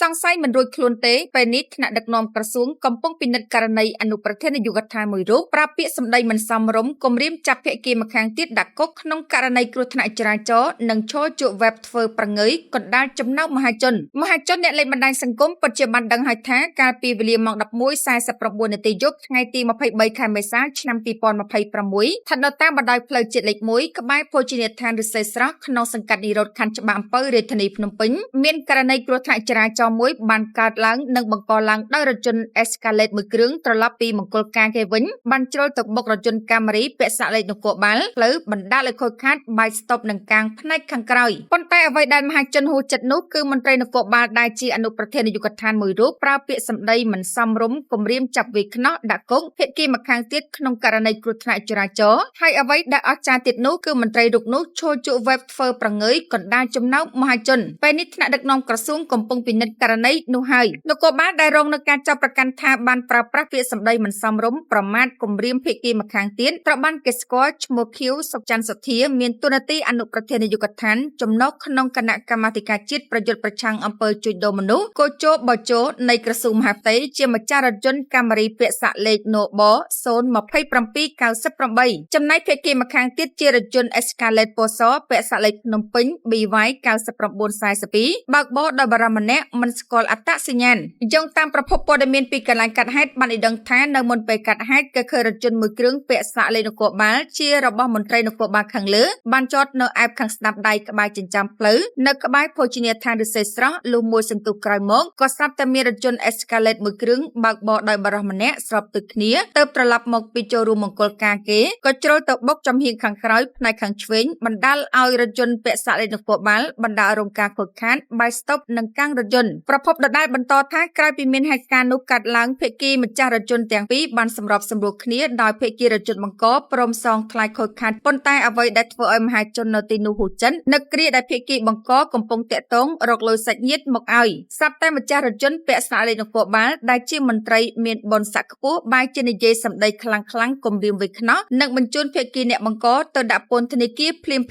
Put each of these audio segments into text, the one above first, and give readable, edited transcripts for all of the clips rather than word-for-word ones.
សង្ស័យមិនរួចខ្លួនទេពេលនេះថ្នាក់ដឹកនាំក្រសួងកំពុងពិនិត្យករណីអនុប្រធាននាយកដ្ឋានមួយរូបប្រាប់ពាក្យសម្ដីមិនសមរម្យគំរាមចាប់ភាគីម្ខាងទៀតដាក់គុកក្នុងករណីគ្រោះថ្នាក់ចរាចរណ៍និងឈរជក់វេបធ្វើប្រងើយកណ្ដាលចំណោមមហាជនអ្នកលេខបណ្ដាញសង្គមពិតជាបានដឹងហើយថាកាលពីវេលាម៉ោង 11:49 នាទីយប់ថ្ងៃទី 23 ខែមេសា ឆ្នាំ 2026 ស្ថិតនៅតាមបណ្ដោយផ្លូវជាតិលេខ 1 ក្បែរភោជនីយដ្ឋានឫស្សីស្រស់ក្នុងសង្កាត់និរោធខណ្ឌច្បារអំពៅរាជធានីភ្នំពេញមានករណីគ្រោះថ្នាក់ចរាចរណ៍មួយបានកើតឡើងនិងបង្កឡើងដោយរថយន្ត Escalade មួយគ្រឿងត្រឡប់ពីមង្គលការគេវិញបានជ្រុលទៅបុករថយន្ត Camry ពាក់សាកលេខនគរបាលផ្លូវបណ្ដាលឲ្យខូចខាតបែកស្តុបនឹងកាងផ្នែកខាងក្រោយប៉ុន្តែអ្វីដែលមហាជនហួសចិត្តនោះគឺមន្ត្រីនគរបាលដែលជាអនុប្រធាននាយកដ្ឋានមួយរូបប្រើពាក្យសម្ដីមិនសមរម្យគំរាមចាប់វាយខ្នោះដាក់គុកភាគីម្ខាងទៀតក្នុងករណីគ្រោះថ្នាក់ចរាចរណ៍ហើយអ្វីដែលអស្ចារ្យទៀតនោះគឺមន្ត្រីរូបនោះឈរជក់វេបធ្វើប្រងើយកណ្ដាលចំណោមមហាជនពេលនេះថ្នាក់ដឹកនាំក្រសួងកំពុងពិនិត្យករណីនោះហើយនគរបាលដែលរងនឹងការចាប់ប្រកាន់ថាបានប្រើប្រាស់ពាក្យសម្ដីមិនសមរម្យប្រមាថគំរាមភាគីម្ខាងទៀតត្រូវបានគេស្គាល់ឈ្មោះខៀវសុកច័ន្ទសធាមានតួនាទីអនុប្រធាននាយកដ្ឋានចំណុះក្នុងគណៈកម្មាធិការជាតិប្រយុទ្ធប្រឆាំងអំពើជួញដូរមនុស្សកោជបជនៃក្រសួងមហាផ្ទៃជាម្ចាស់រថយន្ត Camry ពាក់សាកលេខ NB 02798ចំណែកភាគីម្ខាងទៀតជារថយន្ត Escalade ពណ៌សពាក់សាកលេខភ្នំពេញ BY 9942បើកបរដោយបារម្ភម្នាក់មិនស្គាល់អត្តសញ្ញាណយោងតាមប្រភពព័ត៌មានពីកន្លែងកាត់ហេតុបានឲ្យដឹងថានៅមុនពេលកាត់ហេតុក៏ឃើញរថយន្តមួយគ្រឿងពាក់សាកលេខនគរបាលជារបស់មន្ត្រីនគរបាលខាងលើបានចតនៅឯបខាងស្ដាំដៃក្បែរចិញ្ចើមផ្លូវនៅក្បែរភោជនីយដ្ឋានឫស្សីស្រស់លុះមួយសន្ទុះក្រោយមកក៏ស្រាប់តែមានរថយន្ត Escalade មួយគ្រឿងបើកបរដោយបារម្ភម្នាក់ស្របទឹកគ្នាទើបត្រឡប់មកពីចូលរួមមង្គលការគេក៏ជ្រុលទៅបុកចំហៀងខាងក្រោយផ្នែកខាងឆ្វេងបណ្ដាលឲ្យរថយន្តពាក់សាកលេខនគរបាលបណ្ដាលរងការខូចខាតបែកស្តុបនឹងកាំងរថយន្តប្រភពដដែលបន្តថាក្រោយពីមានហេតុការណ៍នោះកើតឡើងភាគីម្ចាស់រថយន្តទាំងពីរបានសម្របសម្រួលគ្នាដោយភាគីរថយន្តបង្កព្រមសងថ្លៃខូចខាតប៉ុន្តែអ្វីដែលធ្វើឲ្យមហាជននៅទីនោះហ៊ូចិននឹកគ្រាដែលភាគីបង្កកំពុងតាក់ទងរកលុយសាច់ញាតិមកឲ្យស្រាប់តែម្ចាស់រថយន្តពាក់សាកលេខនគរបាលដែលជាមន្ត្រីមានបុណ្យស័ក្តិខ្ពស់បែរជានិយាយសម្ដីខ្លាំងគំរាមវាយខ្នោះនិងបញ្ជូនភាគីអ្នកបង្កទៅដាក់ពន្ធនាគារភ្លាម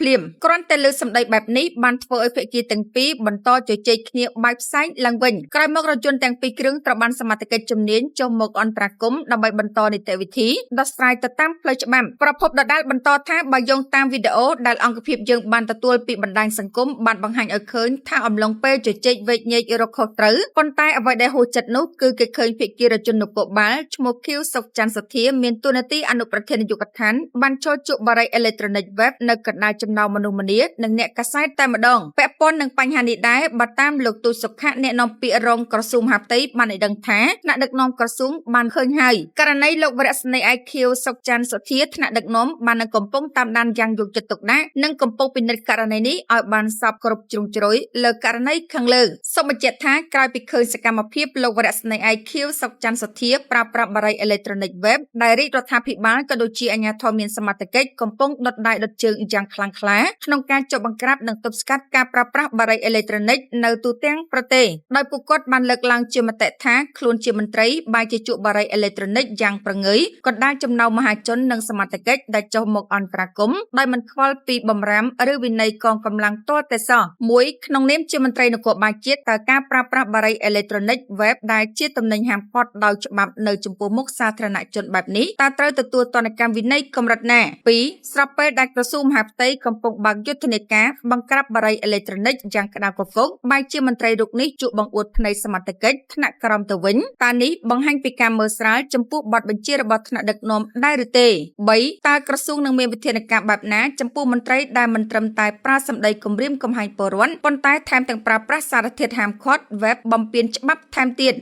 គ្រាន់តែលើសម្ដីបែបនេះបានធ្វើឲ្យភាគីទាំងពីរបន្តជជែកគ្នាបែកផ្សែងឡើងវិញក្រោយមករថយន្តទាំងពីរគ្រឿងត្រូវបានសមត្ថកិច្ចជំនាញចុះមកអន្តរាគមន៍ដើម្បីបន្តនីតិវិធីដោះស្រាយទៅតាមផ្លូវច្បាប់ប្រភពដដែលបន្តថាបើយោងតាមវីដេអូដែលអង្គភាពយើងបានទទួលពីបណ្ដាញសង្គមបានបង្ហាញឲ្យឃើញថាអំឡុងពេលជជែកវែកញែករកខុសត្រូវប៉ុន្តែអ្វីដែលហួសចិត្តនោះគឺគេឃើញភាគីរថយន្តនគរបាលឈ្មោះខៀវសុកច័ន្ទសធាមានតួនាទីអនុប្រធាននាយកដ្ឋានបានចូលជក់បារីអេឡិចត្រូនិកវេបនៅកណ្ដាលចំណោមមនុស្សម្នានិងអ្នកកាសែតតែម្ដងពាក់ព័ន្ធនឹងបញ្ហានេះដែរបើតាមលោកទូចសុខៈអ្នកនាំពាក្យរងក្រសួងមហាផ្ទៃបានឲ្យដឹងថាថ្នាក់ដឹកនាំក្រសួងបានឃើញហើយករណីលោកវរស្នីឯកខៀវសុកច័ន្ទសធាថ្នាក់ដឹកនាំបាននឹងកំពុងតាមដានយ៉ាងយកចិត្តទុកដាក់និងកំពុងពិនិត្យករណីនេះឲ្យបានសពគ្រប់ជ្រុងជ្រោយលើករណីខាងលើសូមបញ្ជាក់ថាក្រោយពីឃើញសកម្មភាពលោកវរស្នីឯកខៀវសុកច័ន្ទសធាប្រើប្រាស់បារីអេឡិចត្រូនិកវេបដែលរាជរដ្ឋាភិបាលក៏ដូចជាអាជ្ញាធរមានសមត្ថកិច្ចកំពុងដុតដៃដុតជើងយ៉ាងខ្លាំងក្លាក្នុងការចុះបង្ក្រាបនិងទប់ស្កាត់ការប្រើប្រាស់បារីអេឡិចត្រូនិកនៅទូទាំងប្រទេសដោយពួកគាត់បានលើកឡើងជាមតិថាខ្លួនជាមន្ត្រីបែរជាជក់បារីអេឡិចត្រូនិកយ៉ាងប្រងើយកណ្ដាលចំណោមមហាជននិងសមត្ថកិច្ចដែលចុះមកអន្តរាគមន៍ដោយមិនខ្វល់ពីបម្រាមឬវិន័យកងកម្លាំងទាល់តែសោះមួយក្នុងនាមជាមន្ត្រីនគរបាលជាតិតើការប្រើប្រាស់បារីអេឡិចត្រូនិកវេបដែលជាទំនិញហាមឃាត់ដោយច្បាប់នៅចំពោះមុខសាធារណជនបែបនេះតើត្រូវទទួលទណ្ឌកម្មវិន័យកម្រិតណា 2. ស្របពេលដែលក្រសួងមហាផ្ទៃកំពុងបើកយុទ្ធនាការបង្ក្រាបបារីអេឡិចត្រូនិកយ៉ាងក្តៅគគុកបែរជាមន្ត្រីរូបនេះជក់បង្អួតភ្នែកសមត្ថកិច្ចថ្នាក់ក្រោមទៅវិញតើនេះបង្ហាញពីការមើលស្រាលចំពោះបទបញ្ជារបស់ថ្នាក់ដឹកនាំដែរឬទេ 3. តើក្រសួងនឹងមានវិធានការបែបណាចំពោះមន្ត្រីដែលមិនត្រឹមតែប្រើសម្ដីគំរាមកំហែងពលរដ្ឋប៉ុន្តែថែមទាំងប្រើប្រាស់សារធាតុហាមឃាត់វេបបំពានច្បាប់ថែមទៀត